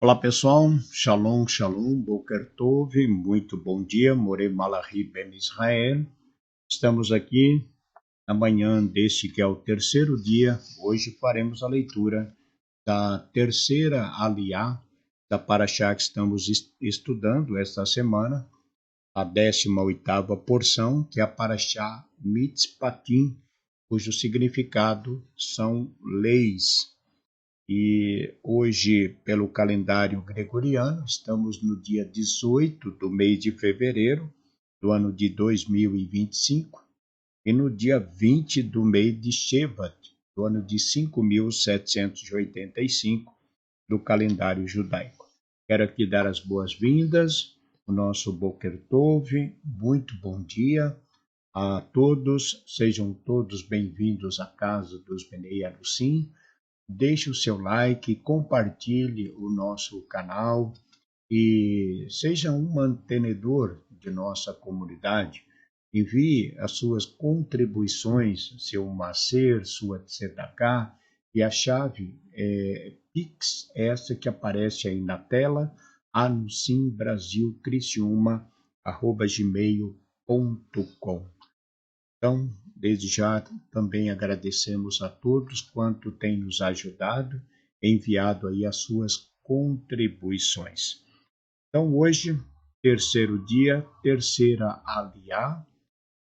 Olá pessoal, Shalom, Shalom, Boker Tov, muito bom dia, Morei Malachi Ben Israel. Estamos aqui na manhã deste que é o terceiro dia. Hoje faremos a leitura da terceira aliá da Parashá que estamos estudando esta semana, a 18ª porção, que é a Parashá Mitzpatim, cujo significado são leis. E hoje, pelo calendário gregoriano, estamos no dia 18 do mês de fevereiro do ano de 2025 e no dia 20 do mês de Shevat do ano de 5785 do calendário judaico. Quero aqui dar as boas-vindas ao nosso Boker Tov, muito bom dia a todos, sejam todos bem-vindos à casa dos Bnei Arusim. Deixe o seu like, compartilhe o nosso canal e seja um mantenedor de nossa comunidade. Envie as suas contribuições, seu macer, sua tzedakah, e a chave é Pix, essa que aparece aí na tela, anusimbrasilcristiúma@gmail.com. Então, desde já, também agradecemos a todos quanto têm nos ajudado, enviado aí as suas contribuições. Então, hoje, terceiro dia, terceira aliá,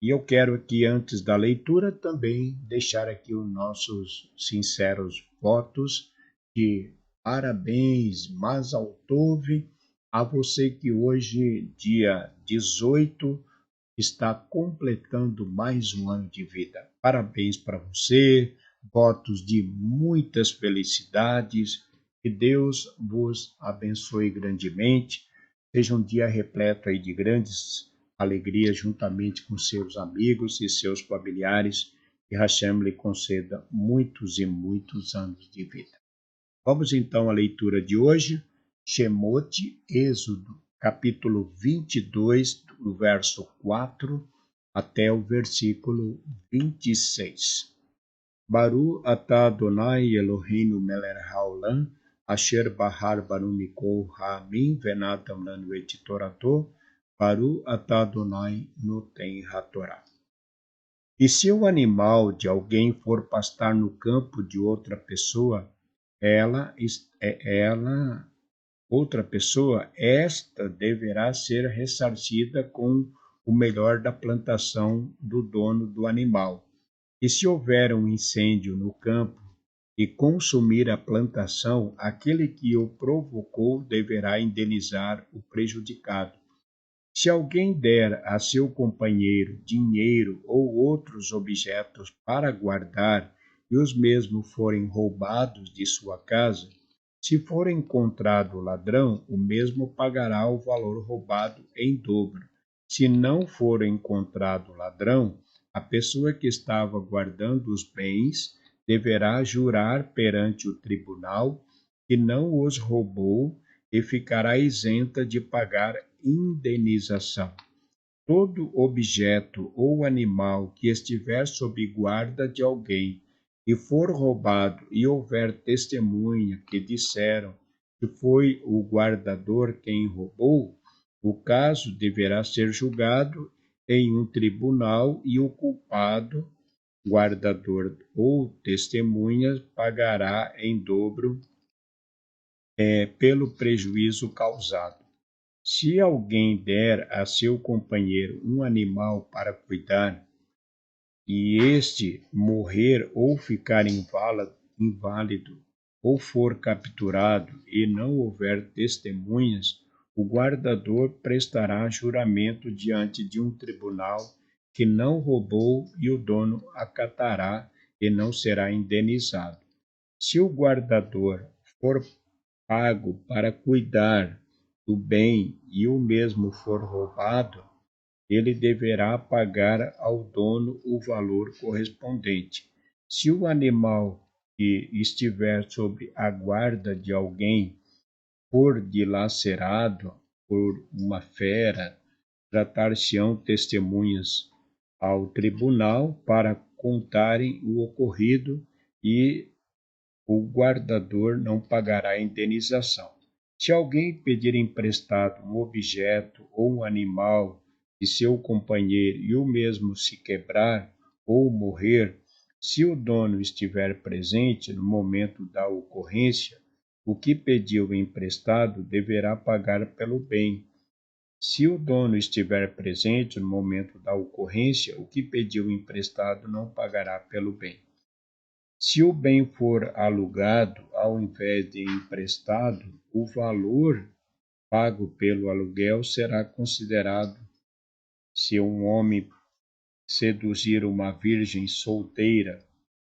e eu quero aqui, antes da leitura, também deixar aqui os nossos sinceros votos de parabéns, Mazal Tov, a você que hoje, dia 18, está completando mais um ano de vida. Parabéns para você, votos de muitas felicidades, que Deus vos abençoe grandemente, seja um dia repleto aí de grandes alegrias juntamente com seus amigos e seus familiares, que Hashem lhe conceda muitos e muitos anos de vida. Vamos então à leitura de hoje, Shemot, Êxodo, capítulo 22, do verso 4 até o versículo 26. Baru atah Adonai Eloheinu melech haolam, asher bahar banu mikol ha'amim venatam lanu et torato, Baru atah Adonai noten hatorá. E se o animal de alguém for pastar no campo de outra pessoa, outra pessoa, esta deverá ser ressarcida com o melhor da plantação do dono do animal. E se houver um incêndio no campo e consumir a plantação, aquele que o provocou deverá indenizar o prejudicado. Se alguém der a seu companheiro dinheiro ou outros objetos para guardar e os mesmos forem roubados de sua casa, se for encontrado o ladrão, o mesmo pagará o valor roubado em dobro. Se não for encontrado o ladrão, a pessoa que estava guardando os bens deverá jurar perante o tribunal que não os roubou e ficará isenta de pagar indenização. Todo objeto ou animal que estiver sob guarda de alguém e for roubado e houver testemunha que disseram que foi o guardador quem roubou, o caso deverá ser julgado em um tribunal e o culpado, guardador ou testemunha, pagará em dobro pelo prejuízo causado. Se alguém der a seu companheiro um animal para cuidar, e este morrer ou ficar inválido, ou for capturado e não houver testemunhas, o guardador prestará juramento diante de um tribunal que não roubou e o dono acatará e não será indenizado. Se o guardador for pago para cuidar do bem e o mesmo for roubado, ele deverá pagar ao dono o valor correspondente. Se o animal que estiver sob a guarda de alguém for dilacerado por uma fera, tratar-se-ão testemunhas ao tribunal para contarem o ocorrido e o guardador não pagará indenização. Se alguém pedir emprestado um objeto ou um animal de seu companheiro e o mesmo se quebrar ou morrer, se o dono estiver presente no momento da ocorrência, o que pediu emprestado deverá pagar pelo bem. Se o dono estiver presente no momento da ocorrência, o que pediu emprestado não pagará pelo bem. Se o bem for alugado ao invés de emprestado, o valor pago pelo aluguel será considerado. Se um homem seduzir uma virgem solteira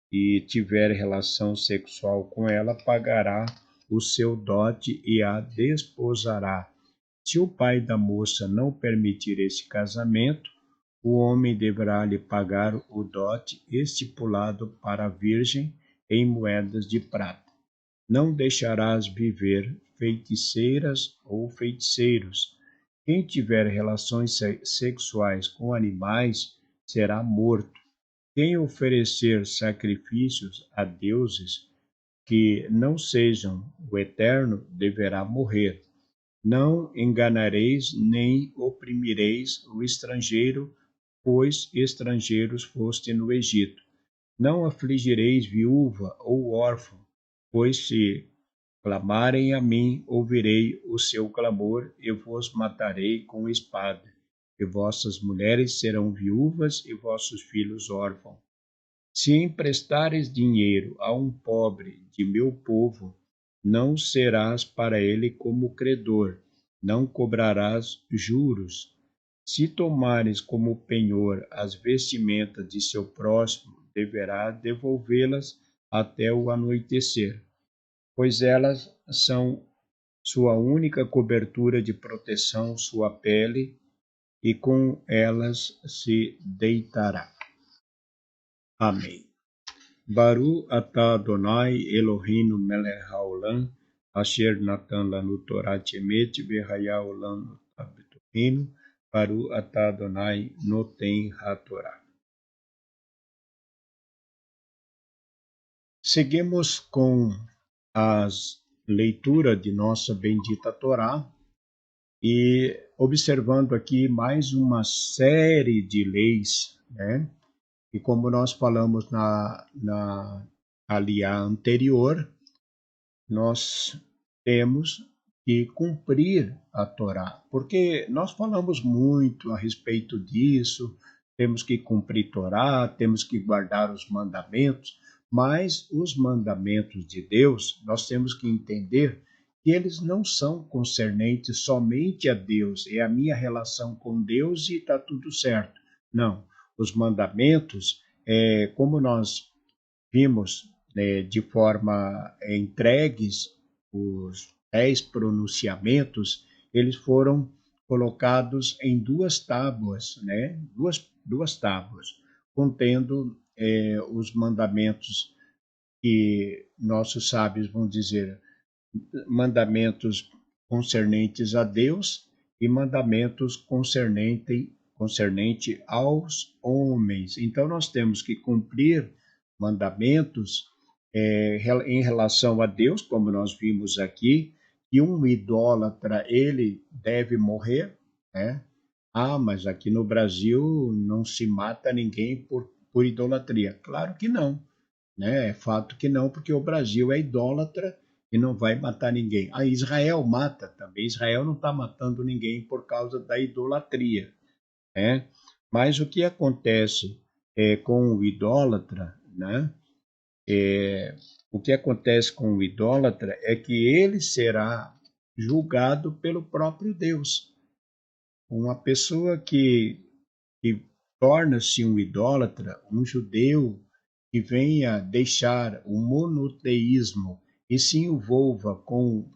e tiver relação sexual com ela, pagará o seu dote e a desposará. Se o pai da moça não permitir esse casamento, o homem deverá lhe pagar o dote estipulado para a virgem em moedas de prata. Não deixarás viver feiticeiras ou feiticeiros. Quem tiver relações sexuais com animais será morto. Quem oferecer sacrifícios a deuses que não sejam o Eterno deverá morrer. Não enganareis nem oprimireis o estrangeiro, pois estrangeiros foste no Egito. Não afligireis viúva ou órfão, pois se clamarem a mim, ouvirei o seu clamor e vos matarei com espada. E vossas mulheres serão viúvas e vossos filhos órfãos. Se emprestares dinheiro a um pobre de meu povo, não serás para ele como credor, não cobrarás juros. Se tomares como penhor as vestimentas de seu próximo, deverá devolvê-las até o anoitecer, pois elas são sua única cobertura de proteção, sua pele, e com elas se deitará. Amém. Baru atah Adonai Eloheinu melech haolam, asher natan lanu Torat emet vehaya olam betohenu, Baru atah Adonai noten hatorá. Seguimos com as leituras de nossa bendita Torá e observando aqui mais uma série de leis, né? E como nós falamos na aliá anterior, nós temos que cumprir a Torá, porque nós falamos muito a respeito disso, temos que cumprir Torá, temos que guardar os mandamentos, mas os mandamentos de Deus, nós temos que entender que eles não são concernentes somente a Deus, é a minha relação com Deus e está tudo certo. Não, os mandamentos, como nós vimos de forma entregues, os 10 pronunciamentos, eles foram colocados em duas tábuas, né? Duas tábuas, contendo os mandamentos que nossos sábios vão dizer, mandamentos concernentes a Deus e mandamentos concernente aos homens. Então nós temos que cumprir mandamentos em relação a Deus, como nós vimos aqui, que um idólatra ele deve morrer, né? Ah, mas aqui no Brasil não se mata ninguém por idolatria. Claro que não, né? É fato que não, porque o Brasil é idólatra e não vai matar ninguém. A Israel mata também. Israel não está matando ninguém por causa da idolatria, né? Mas o que acontece com o idólatra, né? O que acontece com o idólatra é que ele será julgado pelo próprio Deus. Uma pessoa que torna-se um idólatra, um judeu que venha deixar o monoteísmo e se envolva com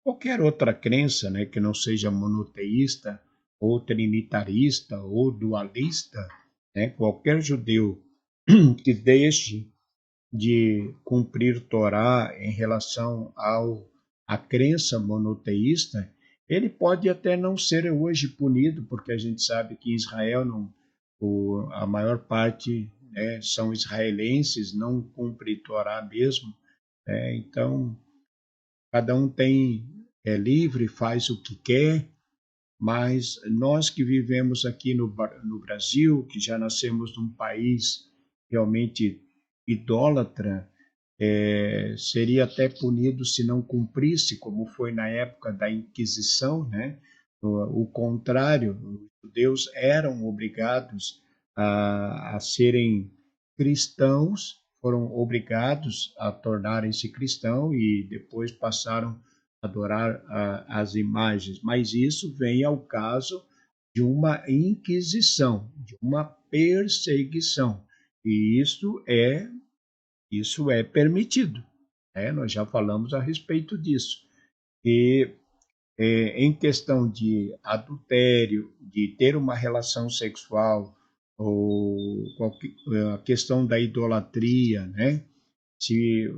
qualquer outra crença, né, que não seja monoteísta ou trinitarista ou dualista, né, qualquer judeu que deixe de cumprir Torá em relação à crença monoteísta, ele pode até não ser hoje punido, porque a gente sabe que Israel não, a maior parte, né, são israelenses, não cumpre Torá mesmo, Então, cada um é livre, faz o que quer, mas nós que vivemos aqui no Brasil, que já nascemos num país realmente idólatra, seria até punido se não cumprisse, como foi na época da Inquisição, né? O contrário, os judeus eram obrigados a serem cristãos, foram obrigados a tornarem-se cristãos e depois passaram a adorar as imagens. Mas isso vem ao caso de uma inquisição, de uma perseguição. E isso é permitido. Nós já falamos a respeito disso. E em questão de adultério, de ter uma relação sexual, ou a questão da idolatria, né? Se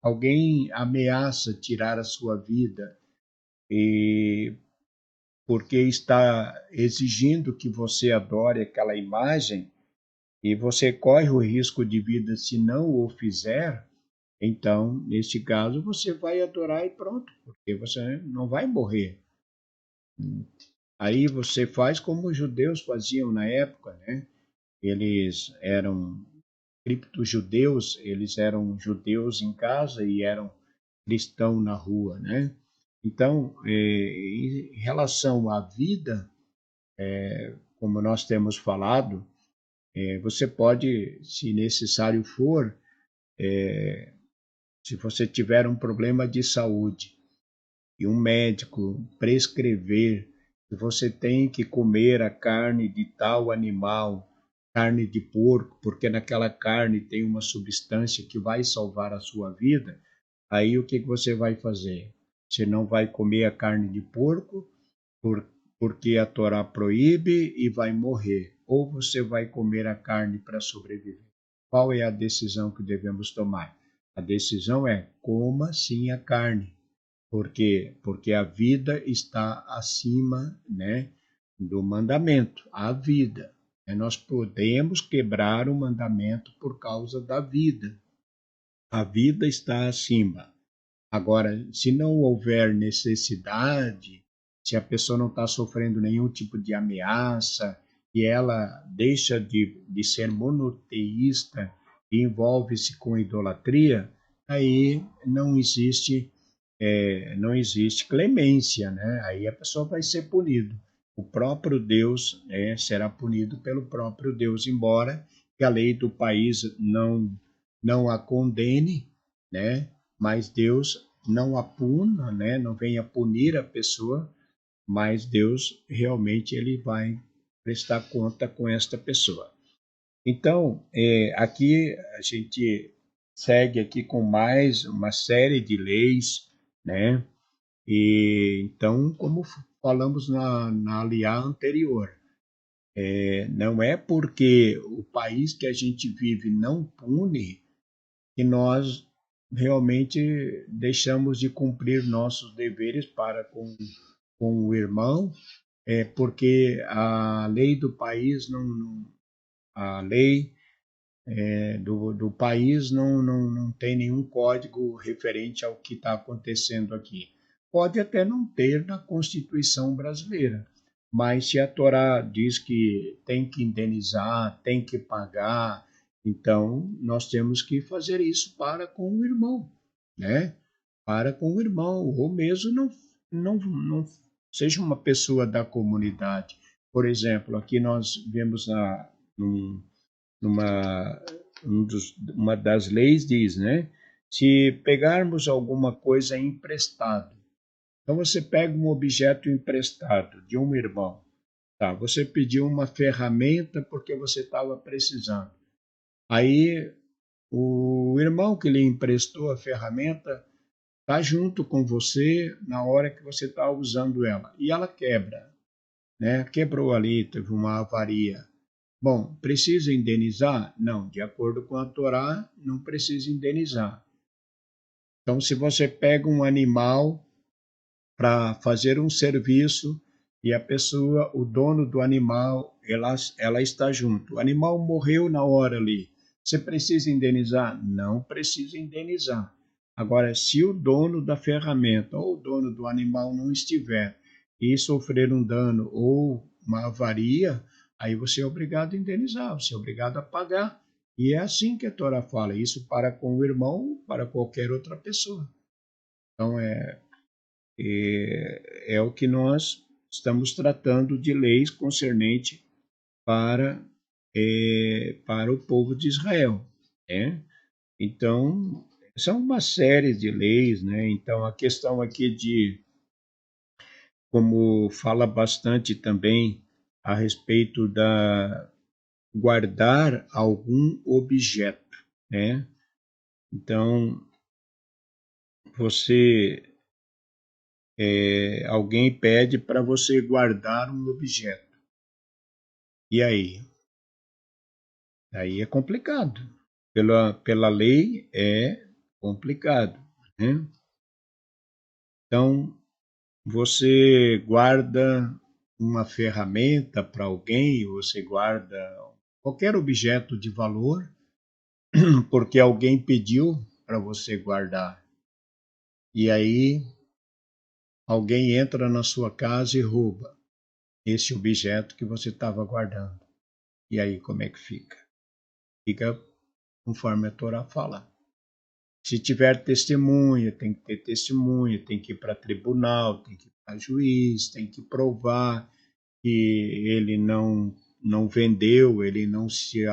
alguém ameaça tirar a sua vida e porque está exigindo que você adore aquela imagem e você corre o risco de vida se não o fizer, então, neste caso, você vai adorar e pronto, porque você não vai morrer. Aí você faz como os judeus faziam na época, né? Eles eram cripto-judeus, eles eram judeus em casa e eram cristãos na rua, né? Então, em relação à vida, como nós temos falado, você pode, se necessário for, se você tiver um problema de saúde e um médico prescrever que você tem que comer a carne de tal animal, carne de porco, porque naquela carne tem uma substância que vai salvar a sua vida, aí o que você vai fazer? Você não vai comer a carne de porco por, porque a Torá proíbe e vai morrer, ou você vai comer a carne para sobreviver. Qual é a decisão que devemos tomar? A decisão é coma sim a carne. Por quê? Porque a vida está acima, né, do mandamento, a vida. Nós podemos quebrar o mandamento por causa da vida. A vida está acima. Agora, se não houver necessidade, se a pessoa não está sofrendo nenhum tipo de ameaça e ela deixa de ser monoteísta e envolve-se com idolatria, aí não existe clemência, né? Aí a pessoa vai ser punido. O próprio Deus, será punido pelo próprio Deus, embora que a lei do país não a condene, né? Mas Deus não a puna, né? Não venha punir a pessoa, mas Deus realmente ele vai prestar conta com esta pessoa. Então, aqui a gente segue aqui com mais uma série de leis, né? E então, como falamos na aliá anterior, não é porque o país que a gente vive não pune que nós realmente deixamos de cumprir nossos deveres para com o irmão, porque a lei do país a lei do país não tem nenhum código referente ao que está acontecendo aqui. Pode até não ter na Constituição brasileira, mas se a Torá diz que tem que indenizar, tem que pagar, então nós temos que fazer isso para com o irmão, né? Para com o irmão, ou mesmo não seja uma pessoa da comunidade. Por exemplo, aqui nós vemos numa uma das leis diz, né? Se pegarmos alguma coisa emprestado, então você pega um objeto emprestado de um irmão, tá? Você pediu uma ferramenta porque você estava precisando. Aí o irmão que lhe emprestou a ferramenta está junto com você na hora que você está usando ela e ela quebra, né? Quebrou ali, teve uma avaria. Bom, precisa indenizar? Não, de acordo com a Torá, não precisa indenizar. Então, se você pega um animal para fazer um serviço e a pessoa, o dono do animal, ela está junto. O animal morreu na hora ali. Você precisa indenizar? Não precisa indenizar. Agora, se o dono da ferramenta ou o dono do animal não estiver e sofrer um dano ou uma avaria, aí você é obrigado a indenizar, você é obrigado a pagar. E é assim que a Torá fala, isso para com o irmão, para qualquer outra pessoa. Então, é o que nós estamos tratando de leis concernente para, para o povo de Israel. Né? Então, são uma série de leis, né? Então, a questão aqui de, como fala bastante também a respeito da guardar algum objeto, né? Então, você, alguém pede para você guardar um objeto. E aí? Aí é complicado. Pela lei é complicado, né? Então, você guarda uma ferramenta para alguém, você guarda qualquer objeto de valor, porque alguém pediu para você guardar. E aí alguém entra na sua casa e rouba esse objeto que você estava guardando. E aí como é que fica? Fica conforme a Torá fala. Se tiver testemunha, tem que ter testemunha, tem que ir para tribunal, tem que ir para juiz, tem que provar que ele não vendeu, ele não se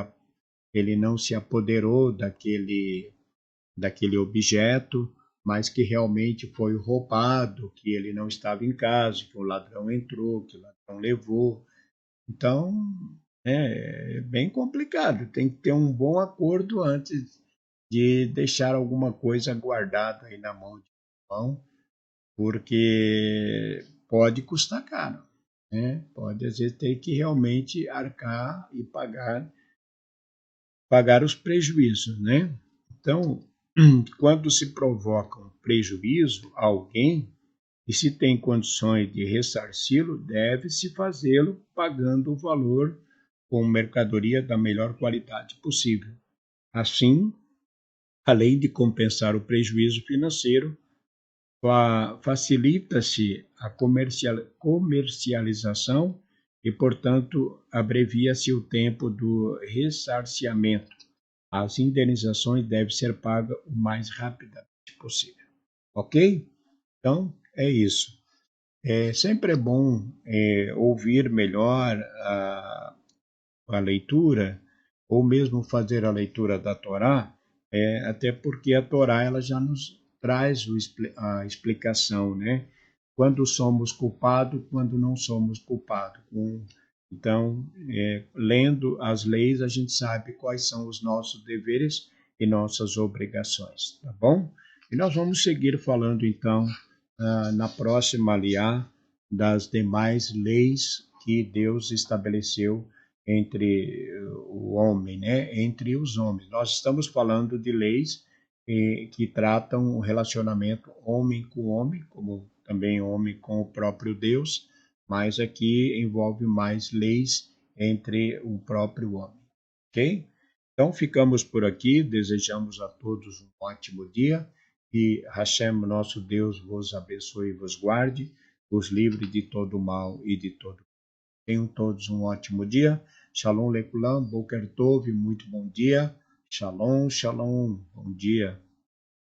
apoderou daquele objeto, mas que realmente foi roubado, que ele não estava em casa, que o ladrão entrou, que o ladrão levou. Então, é bem complicado. Tem que ter um bom acordo antes de deixar alguma coisa guardada aí na mão de irmão, porque pode custar caro, né? Pode às vezes ter que realmente arcar e pagar os prejuízos, né? Então, quando se provoca um prejuízo a alguém e se tem condições de ressarci-lo, deve-se fazê-lo pagando o valor com mercadoria da melhor qualidade possível. Assim, além de compensar o prejuízo financeiro, facilita-se a comercialização e, portanto, abrevia-se o tempo do ressarciamento. As indenizações devem ser pagas o mais rapidamente possível. Ok? Então, é isso. Sempre é bom ouvir melhor a leitura, ou mesmo fazer a leitura da Torá, até porque a Torá ela já nos traz a explicação, né? Quando somos culpados, quando não somos culpados. Então, lendo as leis, a gente sabe quais são os nossos deveres e nossas obrigações, tá bom? E nós vamos seguir falando, então, na próxima aliá das demais leis que Deus estabeleceu entre o homem, né? Entre os homens. Nós estamos falando de leis que tratam o relacionamento homem com homem, como também homem com o próprio Deus, mas aqui envolve mais leis entre o próprio homem, ok? Então ficamos por aqui, desejamos a todos um ótimo dia e Hashem, nosso Deus, vos abençoe e vos guarde, vos livre de todo mal e de todo. Tenham todos um ótimo dia. Shalom Lekulam, Boker Tov, muito bom dia. Shalom, shalom, bom dia.